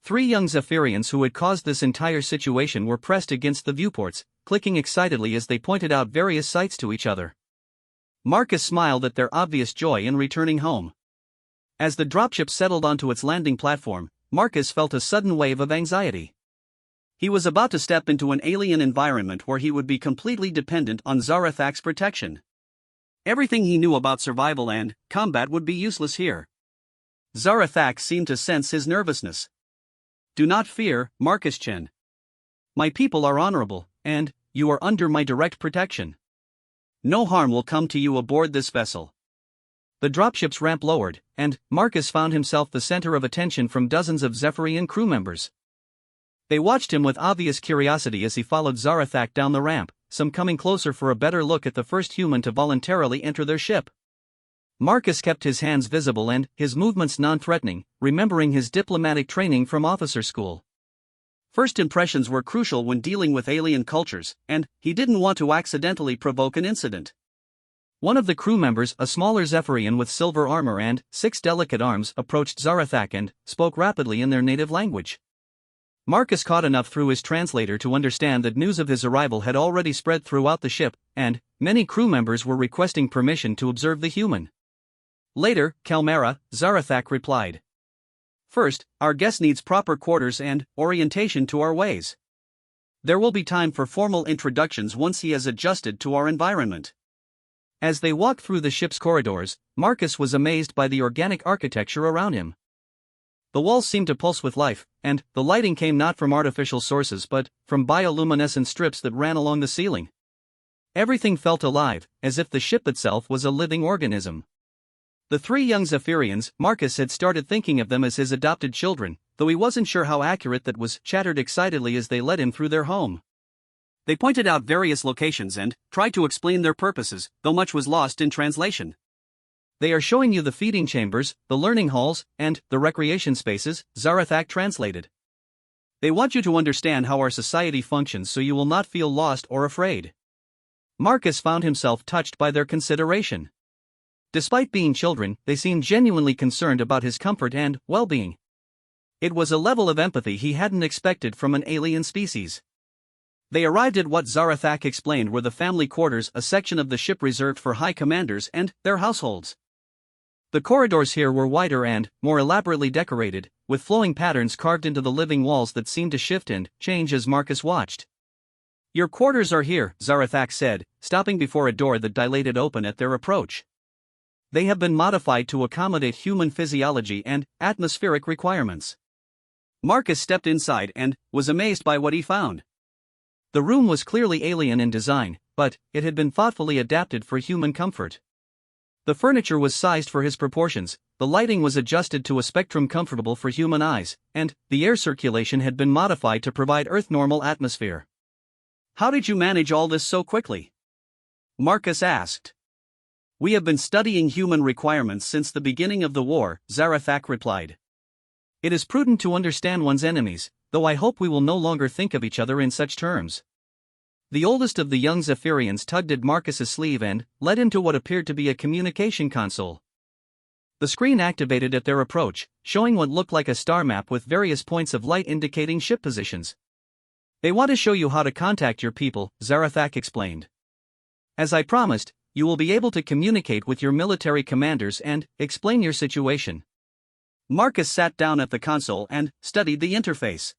A: 3 young Zephyrians who had caused this entire situation were pressed against the viewports, clicking excitedly as they pointed out various sights to each other.
B: Marcus smiled at their obvious joy in returning home.
A: As the dropship settled onto its landing platform, Marcus felt a sudden wave of anxiety.
B: He was about to step into an alien environment where he would be completely dependent on Zarathak's protection. Everything he knew about survival and combat would be useless here. Zarathak seemed to sense his nervousness.
A: Do not fear, Marcus Chen. My people are honorable, and you are under my direct protection.
B: No harm will come to you aboard this vessel.
A: The dropship's ramp lowered, and Marcus found himself the center of attention from dozens of Zephyrian crew members. They watched him with obvious curiosity as he followed Zarathak down the ramp, some coming closer for a better look at the first human to voluntarily enter their ship. Marcus kept his hands visible and his movements non-threatening, remembering his diplomatic training from officer school.
B: First impressions were crucial when dealing with alien cultures, and he didn't want to accidentally provoke an incident.
A: One of the crew members, a smaller Zephyrian with silver armor and 6 delicate arms, approached Zarathak and spoke rapidly in their native language. Marcus caught enough through his translator to understand that news of his arrival had already spread throughout the ship, and many crew members were requesting permission to observe the human.
B: Later, Kalmara, Zarathak replied. First, our guest needs proper quarters and orientation to our ways. There will be time for formal introductions once he has adjusted to our environment.
A: As they walked through the ship's corridors, Marcus was amazed by the organic architecture around him. The walls seemed to pulse with life, and the lighting came not from artificial sources but from bioluminescent strips that ran along the ceiling. Everything felt alive, as if the ship itself was a living organism. The 3 young Zephyrians, Marcus had started thinking of them as his adopted children, though he wasn't sure how accurate that was, chattered excitedly as they led him through their home.
B: They pointed out various locations and tried to explain their purposes, though much was lost in translation.
A: They are showing you the feeding chambers, the learning halls, and the recreation spaces, Zarathak translated. They want you to understand how our society functions so you will not feel lost or afraid. Marcus found himself touched by their consideration. Despite being children, they seemed genuinely concerned about his comfort and well-being. It was a level of empathy he hadn't expected from an alien species. They arrived at what Zarathak explained were the family quarters, a section of the ship reserved for high commanders and their households. The corridors here were wider and more elaborately decorated, with flowing patterns carved into the living walls that seemed to shift and change as Marcus watched.
B: Your quarters are here, Zarathak said, stopping before a door that dilated open at their approach.
A: They have been modified to accommodate human physiology and atmospheric requirements.
B: Marcus stepped inside and was amazed by what he found.
A: The room was clearly alien in design, but it had been thoughtfully adapted for human comfort. The furniture was sized for his proportions, the lighting was adjusted to a spectrum comfortable for human eyes, and the air circulation had been modified to provide Earth-normal atmosphere.
B: How did you manage all this so quickly? Marcus asked. We have been studying human requirements since the beginning of the war, Zarathak replied.
A: It is prudent to understand one's enemies, though I hope we will no longer think of each other in such terms. The oldest of the young Zephyrians tugged at Marcus's sleeve and led him to what appeared to be a communication console. The screen activated at their approach, showing what looked like a star map with various points of light indicating ship positions. They want to show you how to contact your people, Zarathak explained. As I promised, you will be able to communicate with your military commanders and explain your situation.
B: Marcus sat down at the console and studied the interface.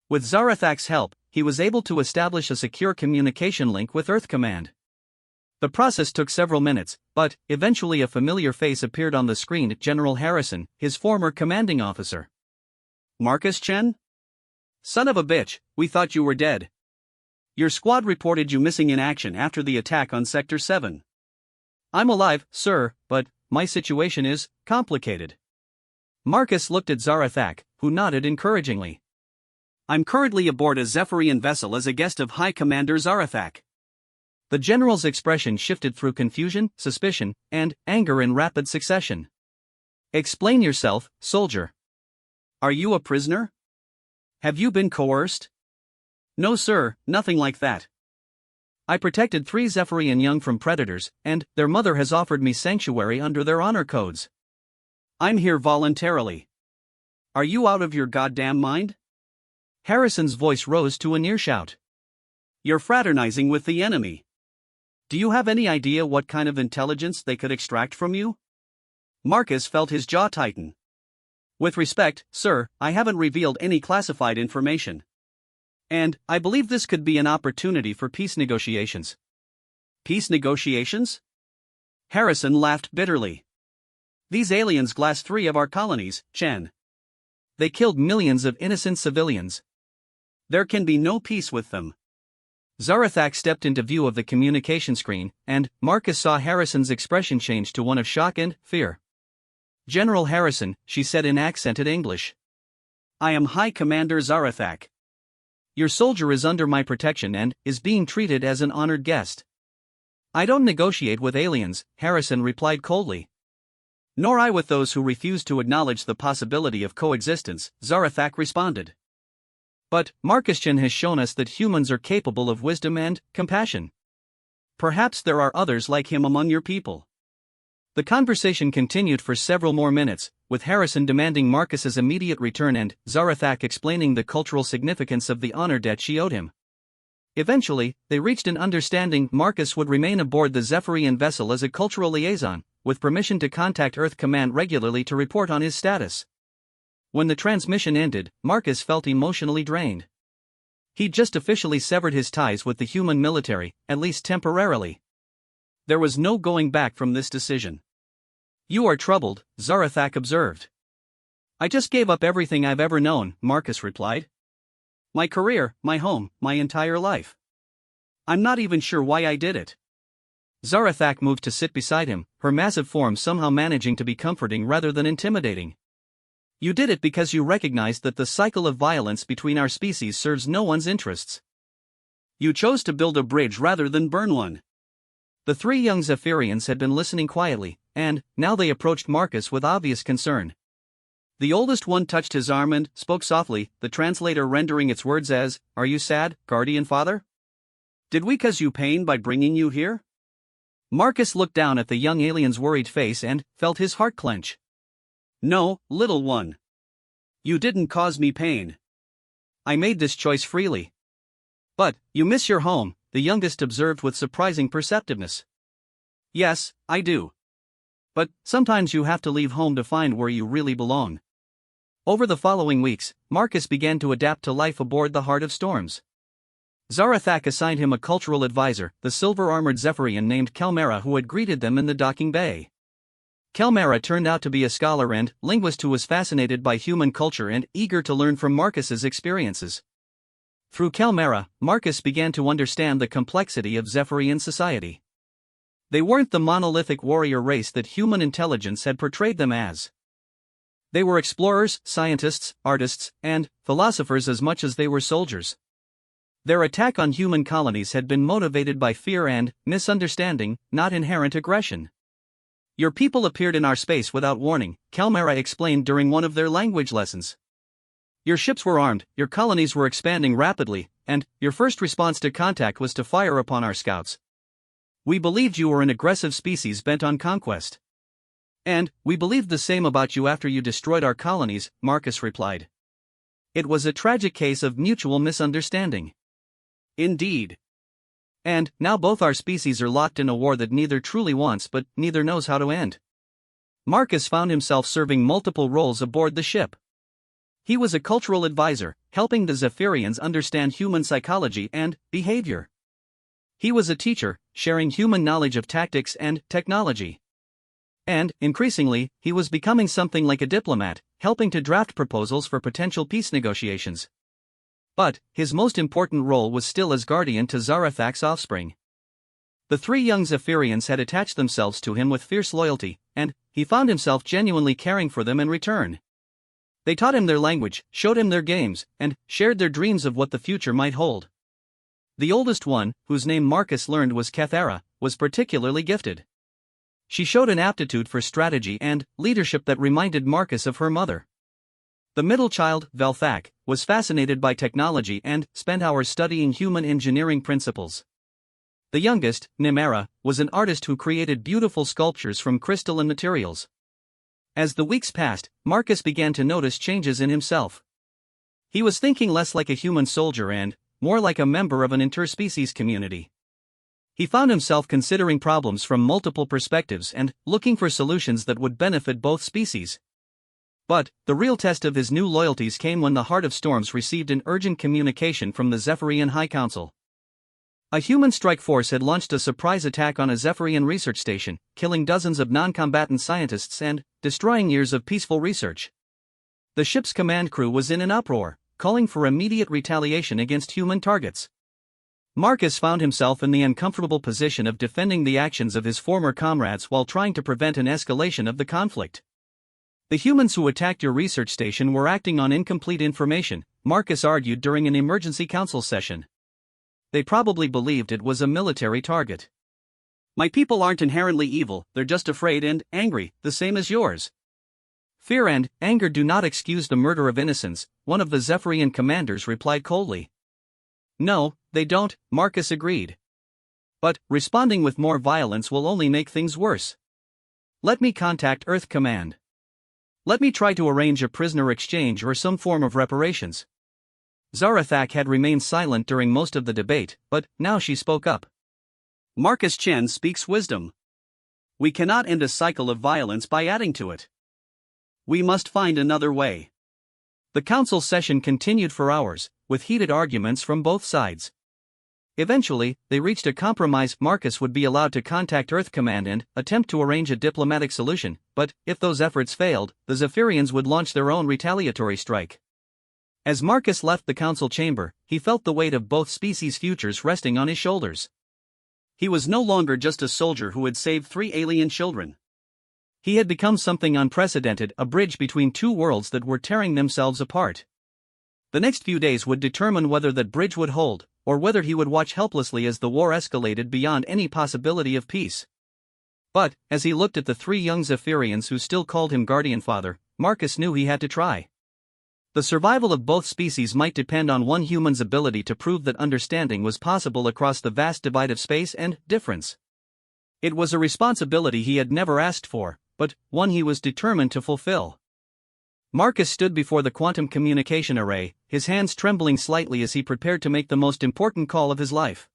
B: With Zarathak's help, he was able to establish a secure communication link with Earth Command. The process took several minutes, but eventually a familiar face appeared on the screen: General Harrison, his former commanding officer.
A: Marcus Chen?
B: Son of a bitch, we thought you were dead. Your squad reported you missing in action after the attack on Sector 7.
A: I'm alive, sir, but my situation is complicated. Marcus looked at Zarathak, who nodded encouragingly.
B: I'm currently aboard a Zephyrian vessel as a guest of High Commander Zarathak.
A: The general's expression shifted through confusion, suspicion, and anger in rapid succession. Explain yourself, soldier.
B: Are you a prisoner? Have you been coerced?
A: No, sir, nothing like that. I protected 3 Zephyrian young from predators, and their mother has offered me sanctuary under their honor codes.
B: I'm here voluntarily. Are you out of your goddamn mind?
A: Harrison's voice rose to a near shout.
B: You're fraternizing with the enemy. Do you have any idea what kind of intelligence they could extract from you? Marcus felt his jaw tighten.
A: With respect, sir, I haven't revealed any classified information. And I believe this could be an opportunity for peace negotiations.
B: Peace negotiations?
A: Harrison laughed bitterly. These aliens glassed 3 of our colonies, Chen. They killed millions of innocent civilians.
B: There can be no peace with them.
A: Zarathak stepped into view of the communication screen, and Marcus saw Harrison's expression change to one of shock and fear. General Harrison, she said in accented English.
B: I am High Commander Zarathak.
A: Your soldier is under my protection and is being treated as an honored guest. I don't negotiate with aliens, Harrison replied coldly.
B: Nor I with those who refuse to acknowledge the possibility of coexistence, Zarathak responded.
A: But Marcus Chen has shown us that humans are capable of wisdom and compassion. Perhaps there are others like him among your people. The conversation continued for several more minutes, with Harrison demanding Marcus's immediate return and Zarathak explaining the cultural significance of the honor debt she owed him. Eventually, they reached an understanding. Marcus would remain aboard the Zephyrian vessel as a cultural liaison, with permission to contact Earth Command regularly to report on his status. When the transmission ended, Marcus felt emotionally drained. He'd just officially severed his ties with the human military, at least temporarily. There was no going back from this decision. You are troubled, Zarathak observed. I just gave up everything I've ever known, Marcus replied. My career, my home, my entire life. I'm not even sure why I did it. Zarathak moved to sit beside him, her massive form somehow managing to be comforting rather than intimidating. You did it because you recognized that the cycle of violence between our species serves no one's interests. You chose to build a bridge rather than burn one. The 3 young Zephyrians had been listening quietly, and now they approached Marcus with obvious concern. The oldest one touched his arm and spoke softly, the translator rendering its words as, "Are you sad, guardian father? Did we cause you pain by bringing you here?" Marcus looked down at the young alien's worried face and felt his heart clench.
B: No, little one. You didn't cause me pain.
A: I made this choice freely. But, you miss your home, the youngest observed with surprising perceptiveness.
B: Yes, I do.
A: But, sometimes you have to leave home to find where you really belong. Over the following weeks, Marcus began to adapt to life aboard the Heart of Storms. Zarathak assigned him a cultural advisor, the silver-armored Zephyrian named Kelmera, who had greeted them in the docking bay. Kelmera turned out to be a scholar and linguist who was fascinated by human culture and eager to learn from Marcus's experiences. Through Kelmera, Marcus began to understand the complexity of Zephyrian society. They weren't the monolithic warrior race that human intelligence had portrayed them as. They were explorers, scientists, artists, and philosophers as much as they were soldiers. Their attack on human colonies had been motivated by fear and misunderstanding, not inherent aggression. Your people appeared in our space without warning, Calmera explained during one of their language lessons. Your ships were armed, your colonies were expanding rapidly, and your first response to contact was to fire upon our scouts. We believed you were an aggressive species bent on conquest. And we believed the same about you after you destroyed our colonies, Marcus replied. It was a tragic case of mutual misunderstanding. Indeed. And now both our species are locked in a war that neither truly wants but neither knows how to end. Marcus found himself serving multiple roles aboard the ship. He was a cultural advisor, helping the Zephyrians understand human psychology and behavior. He was a teacher, sharing human knowledge of tactics and technology. And, increasingly, he was becoming something like a diplomat, helping to draft proposals for potential peace negotiations. But his most important role was still as guardian to Zarathak's offspring. The three young Zephyrians had attached themselves to him with fierce loyalty, and he found himself genuinely caring for them in return. They taught him their language, showed him their games, and shared their dreams of what the future might hold. The oldest one, whose name Marcus learned was Kethera, was particularly gifted. She showed an aptitude for strategy and leadership that reminded Marcus of her mother. The middle child, Velthak, was fascinated by technology and spent hours studying human engineering principles. The youngest, Nimera, was an artist who created beautiful sculptures from crystalline materials. As the weeks passed, Marcus began to notice changes in himself. He was thinking less like a human soldier and more like a member of an interspecies community. He found himself considering problems from multiple perspectives and looking for solutions that would benefit both species. But the real test of his new loyalties came when the Heart of Storms received an urgent communication from the Zephyrian High Council. A human strike force had launched a surprise attack on a Zephyrian research station, killing dozens of non-combatant scientists and destroying years of peaceful research. The ship's command crew was in an uproar, calling for immediate retaliation against human targets. Marcus found himself in the uncomfortable position of defending the actions of his former comrades while trying to prevent an escalation of the conflict. The humans who attacked your research station were acting on incomplete information, Marcus argued during an emergency council session. They probably believed it was a military target. My people aren't inherently evil, they're just afraid and angry, the same as yours. Fear and anger do not excuse the murder of innocents, one of the Zephyrian commanders replied coldly. No, they don't, Marcus agreed. But responding with more violence will only make things worse. Let me contact Earth Command. Let me try to arrange a prisoner exchange or some form of reparations. Zarathak had remained silent during most of the debate, but now she spoke up. Marcus Chen speaks wisdom. We cannot end a cycle of violence by adding to it. We must find another way. The council session continued for hours, with heated arguments from both sides. Eventually, they reached a compromise. Marcus would be allowed to contact Earth Command and attempt to arrange a diplomatic solution, but if those efforts failed, the Zephyrians would launch their own retaliatory strike. As Marcus left the council chamber, he felt the weight of both species' futures resting on his shoulders. He was no longer just a soldier who had saved 3 alien children. He had become something unprecedented, a bridge between two worlds that were tearing themselves apart. The next few days would determine whether that bridge would hold, or whether he would watch helplessly as the war escalated beyond any possibility of peace. But, as he looked at the 3 young Zephyrians who still called him Guardian Father, Marcus knew he had to try. The survival of both species might depend on one human's ability to prove that understanding was possible across the vast divide of space and difference. It was a responsibility he had never asked for, but one he was determined to fulfill. Marcus stood before the quantum communication array, his hands trembling slightly as he prepared to make the most important call of his life.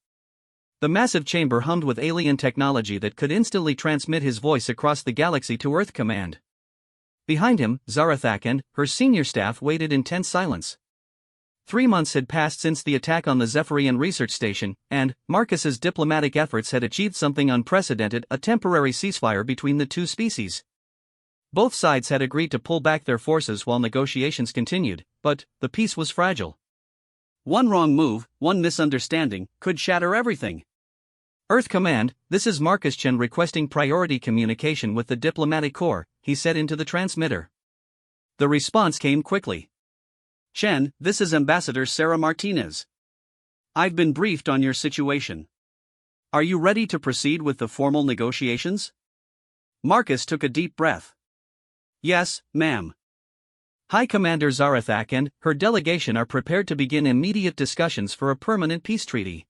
A: The massive chamber hummed with alien technology that could instantly transmit his voice across the galaxy to Earth Command. Behind him, Zarathak and her senior staff waited in tense silence. 3 months had passed since the attack on the Zephyrian research station, and Marcus's diplomatic efforts had achieved something unprecedented, a temporary ceasefire between the two species. Both sides had agreed to pull back their forces while negotiations continued, but the peace was fragile. One wrong move, one misunderstanding, could shatter everything. Earth Command, this is Marcus Chen requesting priority communication with the diplomatic corps, he said into the transmitter. The response came quickly. Chen, this is Ambassador Sarah Martinez.
B: I've been briefed on your situation. Are you ready to proceed with the formal negotiations? Marcus took a deep breath. Yes, ma'am.
A: High Commander Zarathak and her delegation are prepared to begin immediate discussions for a permanent peace treaty.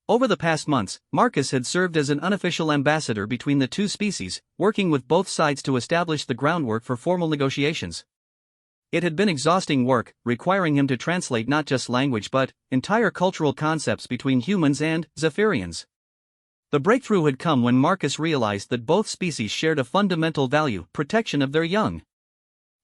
A: Over the past months, Marcus had served as an unofficial ambassador between the two species, working with both sides to establish the groundwork for formal negotiations. It had been exhausting work, requiring him to translate not just language but entire cultural concepts between humans and Zephyrians. The breakthrough had come when Marcus realized that both species shared a fundamental value: protection of their young.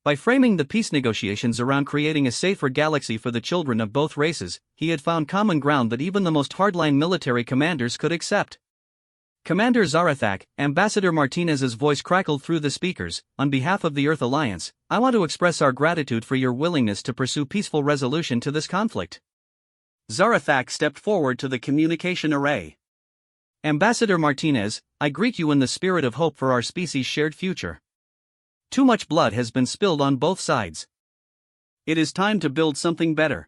A: By framing the peace negotiations around creating a safer galaxy for the children of both races, he had found common ground that even the most hardline military commanders could accept. Commander Zarathak, Ambassador Martinez's voice crackled through the speakers. On behalf of the Earth Alliance, I want to express our gratitude for your willingness to pursue peaceful resolution to this conflict.
B: Zarathak stepped forward to the communication array.
A: Ambassador Martinez, I greet you in the spirit of hope for our species' shared future. Too much blood has been spilled on both sides.
B: It is time to build something better.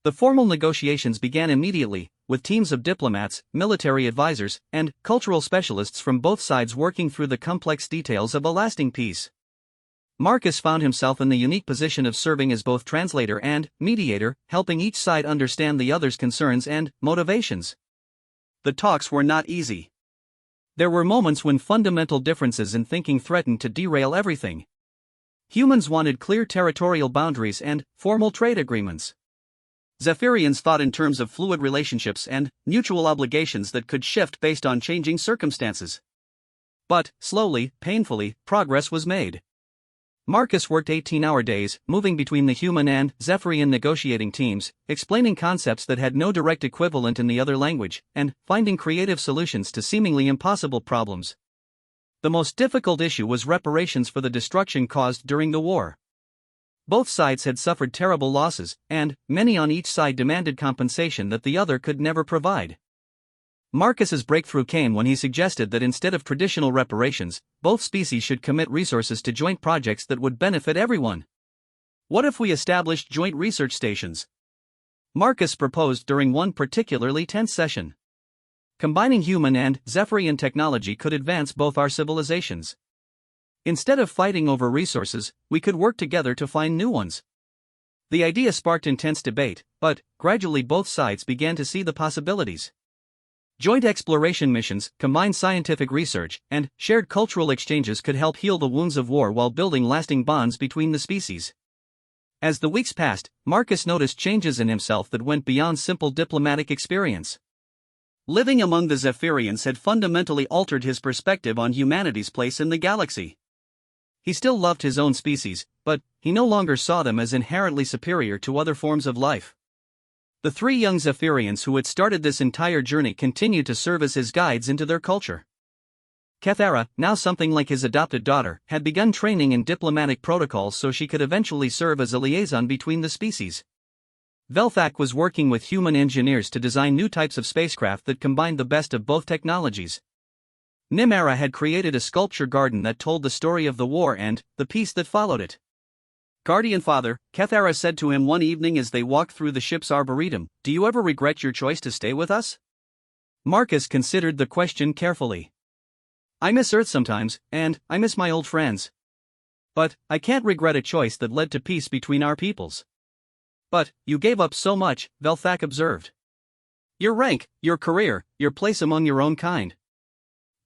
A: The formal negotiations began immediately, with teams of diplomats, military advisors, and cultural specialists from both sides working through the complex details of a lasting peace. Marcus found himself in the unique position of serving as both translator and mediator, helping each side understand the other's concerns and motivations.
B: The talks were not easy.
A: There were moments when fundamental differences in thinking threatened to derail everything. Humans wanted clear territorial boundaries and formal trade agreements.
B: Zephyrians thought in terms of fluid relationships and mutual obligations that could shift based on changing circumstances.
A: But, slowly, painfully, progress was made. Marcus worked 18-hour days, moving between the human and Zephyrian negotiating teams, explaining concepts that had no direct equivalent in the other language, and finding creative solutions to seemingly impossible problems. The most difficult issue was reparations for the destruction caused during the war. Both sides had suffered terrible losses, and many on each side demanded compensation that the other could never provide. Marcus's breakthrough came when he suggested that instead of traditional reparations, both species should commit resources to joint projects that would benefit everyone.
B: What if we established joint research stations?
A: Marcus proposed during one particularly tense session. Combining human and Zephyrian technology could advance both our civilizations. Instead of fighting over resources, we could work together to find new ones. The idea sparked intense debate, but gradually both sides began to see the possibilities. Joint exploration missions, combined scientific research, and shared cultural exchanges could help heal the wounds of war while building lasting bonds between the species. As the weeks passed, Marcus noticed changes in himself that went beyond simple diplomatic experience.
B: Living among the Zephyrians had fundamentally altered his perspective on humanity's place in the galaxy.
A: He still loved his own species, but he no longer saw them as inherently superior to other forms of life. The three young Zephyrians who had started this entire journey continued to serve as his guides into their culture. Kethara, now something like his adopted daughter, had begun training in diplomatic protocols so she could eventually serve as a liaison between the species. Velthak was working with human engineers to design new types of spacecraft that combined the best of both technologies. Nimara had created a sculpture garden that told the story of the war and the peace that followed it.
B: Guardian Father, Kethara said to him one evening as they walked through the ship's arboretum, "Do you ever regret your choice to stay with us?"
A: Marcus considered the question carefully. I miss Earth sometimes, and I miss my old friends. But I can't regret a choice that led to peace between our peoples. But you gave up so much, Velthak observed. Your rank, your career, your place among your own kind.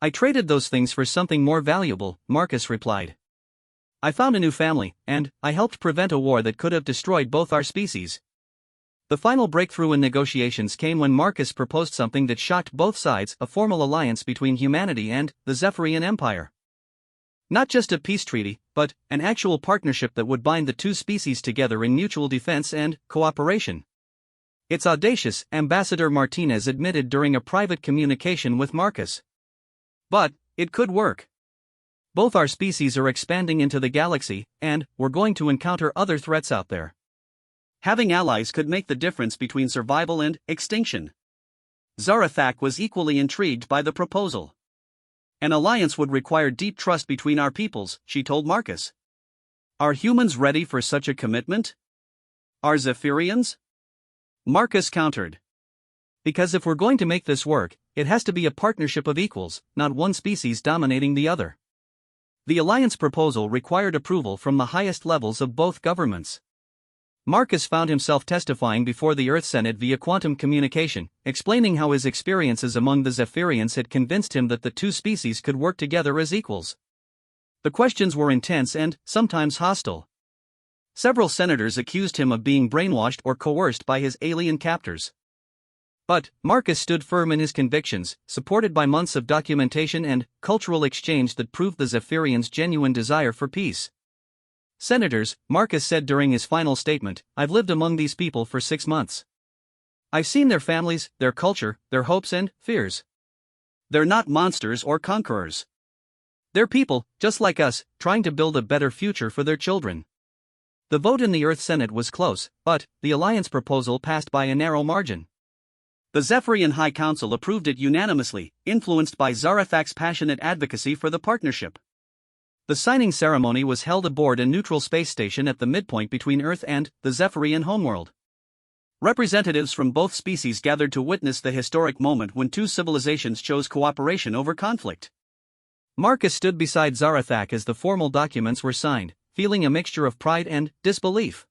A: I traded those things for something more valuable, Marcus replied. I found a new family, and I helped prevent a war that could have destroyed both our species. The final breakthrough in negotiations came when Marcus proposed something that shocked both sides: a formal alliance between humanity and the Zephyrian Empire. Not just a peace treaty, but an actual partnership that would bind the two species together in mutual defense and cooperation. It's audacious, Ambassador Martinez admitted during a private communication with Marcus. But it could work. Both our species are expanding into the galaxy, and we're going to encounter other threats out there.
B: Having allies could make the difference between survival and extinction. Zarathak was equally intrigued by the proposal. An alliance would require deep trust between our peoples, she told Marcus. Are humans ready for such a commitment? Are Zephyrians? Marcus countered.
A: Because if we're going to make this work, it has to be a partnership of equals, not one species dominating the other. The alliance proposal required approval from the highest levels of both governments. Marcus found himself testifying before the Earth Senate via quantum communication, explaining how his experiences among the Zephyrians had convinced him that the two species could work together as equals. The questions were intense and, sometimes, hostile. Several senators accused him of being brainwashed or coerced by his alien captors. But Marcus stood firm in his convictions, supported by months of documentation and cultural exchange that proved the Zephyrians' genuine desire for peace. Senators, Marcus said during his final statement, I've lived among these people for 6 months. I've seen their families, their culture, their hopes and fears. They're not monsters or conquerors. They're people, just like us, trying to build a better future for their children. The vote in the Earth Senate was close, but the alliance proposal passed by a narrow margin. The Zephyrian High Council approved it unanimously, influenced by Zarathak's passionate advocacy for the partnership. The signing ceremony was held aboard a neutral space station at the midpoint between Earth and the Zephyrian homeworld. Representatives from both species gathered to witness the historic moment when two civilizations chose cooperation over conflict. Marcus stood beside Zarathak as the formal documents were signed, feeling a mixture of pride and disbelief.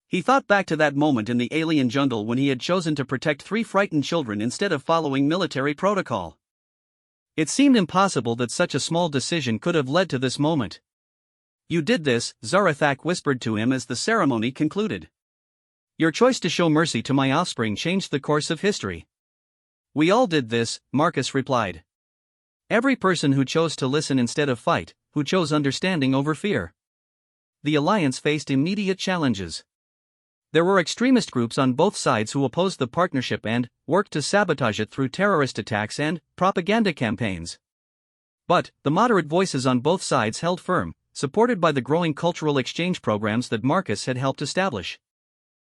A: He thought back to that moment in the alien jungle when he had chosen to protect 3 frightened children instead of following military protocol. It seemed impossible that such a small decision could have led to this moment. You did this, Zarathak whispered to him as the ceremony concluded. Your choice to show mercy to my offspring changed the course of history. We all did this, Marcus replied. Every person who chose to listen instead of fight, who chose understanding over fear. The alliance faced immediate challenges. There were extremist groups on both sides who opposed the partnership and worked to sabotage it through terrorist attacks and propaganda campaigns. But the moderate voices on both sides held firm, supported by the growing cultural exchange programs that Marcus had helped establish.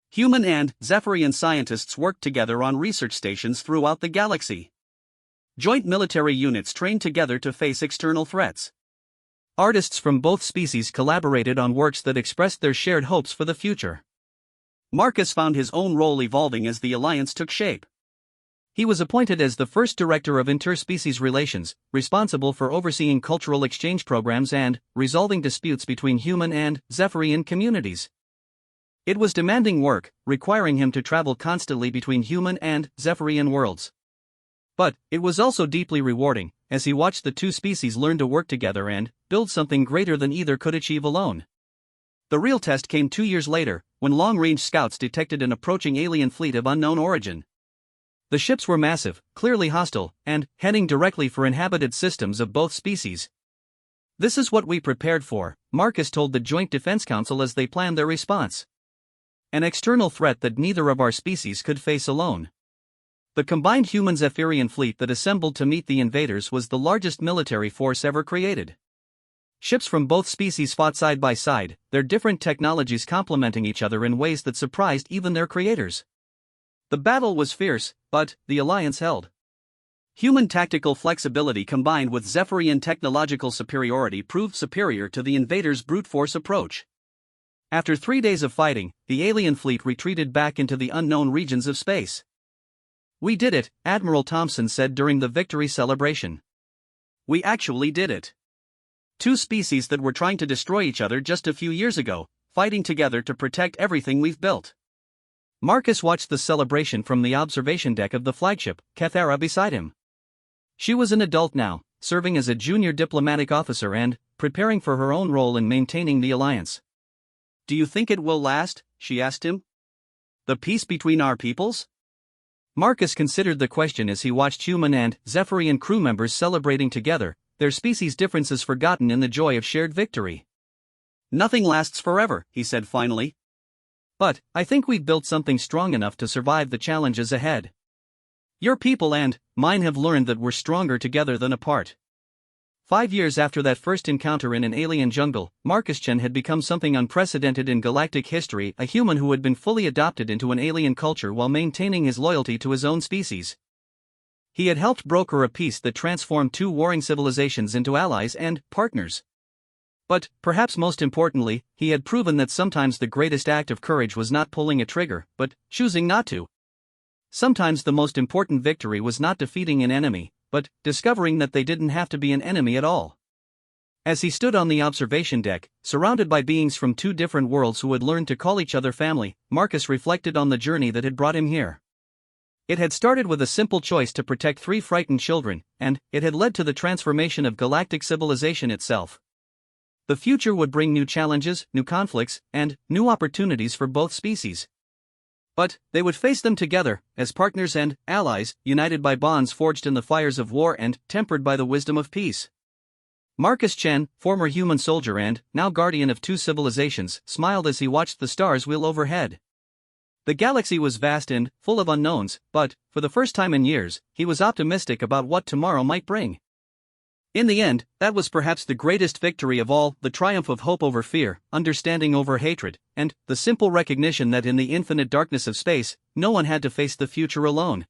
A: Human and Zephyrian scientists worked together on research stations throughout the galaxy. Joint military units trained together to face external threats. Artists from both species collaborated on works that expressed their shared hopes for the future. Marcus found his own role evolving as the alliance took shape. He was appointed as the first director of interspecies relations, responsible for overseeing cultural exchange programs and resolving disputes between human and Zephyrian communities. It was demanding work, requiring him to travel constantly between human and Zephyrian worlds. But it was also deeply rewarding, as he watched the two species learn to work together and build something greater than either could achieve alone. The real test came 2 years later, when long-range scouts detected an approaching alien fleet of unknown origin. The ships were massive, clearly hostile, and heading directly for inhabited systems of both species. This is what we prepared for, Marcus told the Joint Defense Council as they planned their response. An external threat that neither of our species could face alone. The combined human Zephyrian fleet that assembled to meet the invaders was the largest military force ever created. Ships from both species fought side by side, their different technologies complementing each other in ways that surprised even their creators. The battle was fierce, but the alliance held. Human tactical flexibility combined with Zephyrian technological superiority proved superior to the invaders' brute force approach. After 3 days of fighting, the alien fleet retreated back into the unknown regions of space. We did it, Admiral Thompson said during the victory celebration. We actually did it. Two species that were trying to destroy each other just a few years ago, fighting together to protect everything we've built. Marcus watched the celebration from the observation deck of the flagship, Cathara beside him. She was an adult now, serving as a junior diplomatic officer and preparing for her own role in maintaining the alliance. Do you think it will last? She asked him. The peace between our peoples? Marcus considered the question as he watched human and Zephyrian crew members celebrating together, their species' differences forgotten in the joy of shared victory. Nothing lasts forever, he said finally. But I think we've built something strong enough to survive the challenges ahead. Your people and mine have learned that we're stronger together than apart. 5 years after that first encounter in an alien jungle, Marcus Chen had become something unprecedented in galactic history, a human who had been fully adopted into an alien culture while maintaining his loyalty to his own species. He had helped broker a peace that transformed two warring civilizations into allies and partners. But, perhaps most importantly, he had proven that sometimes the greatest act of courage was not pulling a trigger, but choosing not to. sometimes the most important victory was not defeating an enemy, but discovering that they didn't have to be an enemy at all. As he stood on the observation deck, surrounded by beings from two different worlds who had learned to call each other family, Marcus reflected on the journey that had brought him here. It had started with a simple choice to protect three frightened children, and it had led to the transformation of galactic civilization itself. The future would bring new challenges, new conflicts, and new opportunities for both species. But they would face them together, as partners and allies, united by bonds forged in the fires of war and tempered by the wisdom of peace. Marcus Chen, former human soldier and now guardian of two civilizations, smiled as he watched the stars wheel overhead. The galaxy was vast and full of unknowns, but, for the first time in years, he was optimistic about what tomorrow might bring. In the end, that was perhaps the greatest victory of all, the triumph of hope over fear, understanding over hatred, and the simple recognition that in the infinite darkness of space, no one had to face the future alone.